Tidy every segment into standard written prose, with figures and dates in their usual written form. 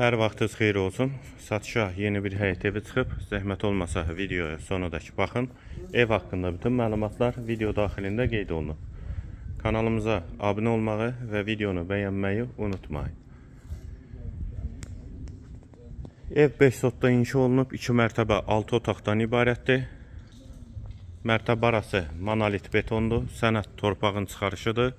Hər vaxtınız xeyir olsun. Satışa yeni bir həyət evi çıxıb. Zəhmət olmasa videoya sonadakı baxın. Ev haqqında bütün məlumatlar video daxilində qeyd olunur. Kanalımıza abunə olmağı və videonu bəyənməyi unutmayın. Ev 5 sotda inşa olunub, 2 mərtəbə 6 otaqdan ibarətdir. Mərtəbə arası monolit betondur, sənət torpağın çıxarışıdır.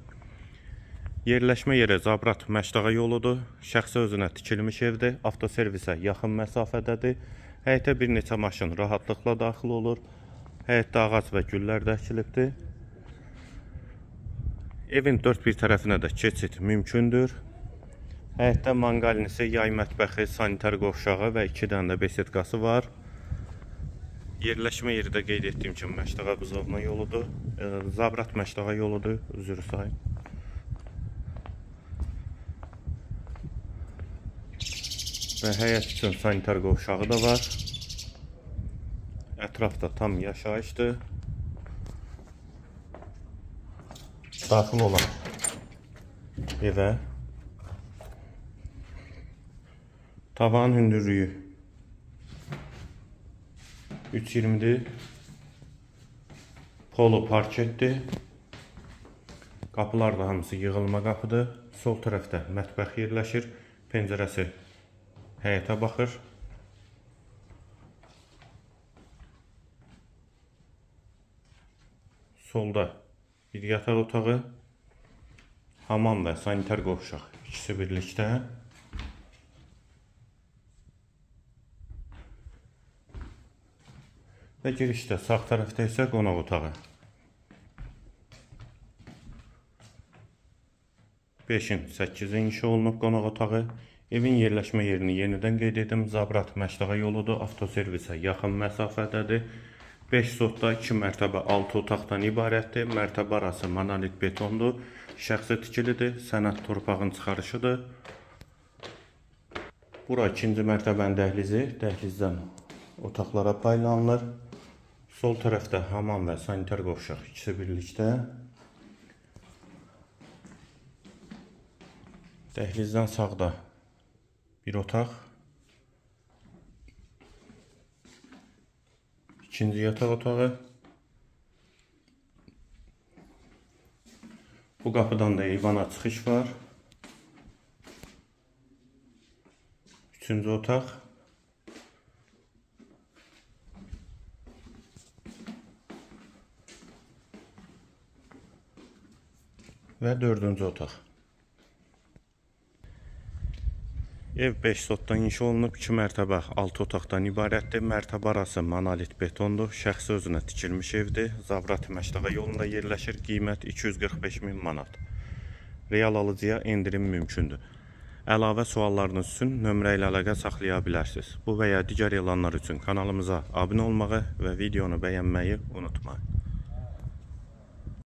Yerləşmə yeri Zabrat Məşdağa yoludur. Şəxsi özünə tikilmiş evdir. Avtoservisə yaxın məsafədədir. Həyətə bir neçə maşın rahatlıqla daxil olur. Həyətdə ağac və güllər də əkilibdir. Evin dörd bir tərəfinə də keçid mümkündür. Həyətdə manqalinisi, yay mətbəxi, sanitar qovşağı və 2 dənə də besedqası var. Yerləşmə yeri də qeyd etdiyim kimi Məşdağa Buzovna yoludur. Zabrat Məşdağa yoludur, üzr sayın. Və həyət üçün sanitar qovşağı da var. Ətrafda tam yaşayışdır. Daxil olan evə tavan hündürlüyü 3.20'dir. Polo parketdir. Qapılar da hamısı yığılma qapıdır. Sol tərəfdə mətbəx yerləşir. Pəncərəsi həyətə baxır. Solda bir yataq otağı, hamam və sanitar qovşaq ikisi birlikdə. Və girişdə sağ tərəfdə isə qonaq otağı. 5-in 8-i inşa olunub qonaq otağı. Evin yerləşmə yerini yenidən qeyd edim. Zabrat Məşdağa yoludur. Avtoservisə yaxın məsafədədir. 5 sotda 2 mərtəbə 6 otaqdan ibarətdir. Mərtəbə arası monolit betondur. Şəxsi tikilidir. Sənət torpağın çıxarışıdır. Bura 2-ci mərtəbənin dəhlizi. Dəhlizdən otaqlara paylanılır. Sol tərəfdə hamam və sanitar qovşaq ikisi birlikdə. Dəhlizdən sağda bir otaq, ikinci yataq otağı. Bu qapıdan da eyvana çıxış var. Üçüncü otaq. Və dördüncü otaq. Ev 5 sotdan inşa olunub, 2 mərtəbə 6 otaqdan ibarətdir. Mərtəbə arası monolit betondur. Şəxsi özünə tikilmiş evdir. Zabrat Məşdağa yolunda yerləşir. Qiymət 245.000 manat. Real alıcıya endirim mümkündür. Əlavə suallarınız üçün nömrə ilə əlaqə saxlaya bilərsiniz. Bu və ya digər elanlar üçün kanalımıza abunə olmağı və videonu bəyənməyi unutmayın.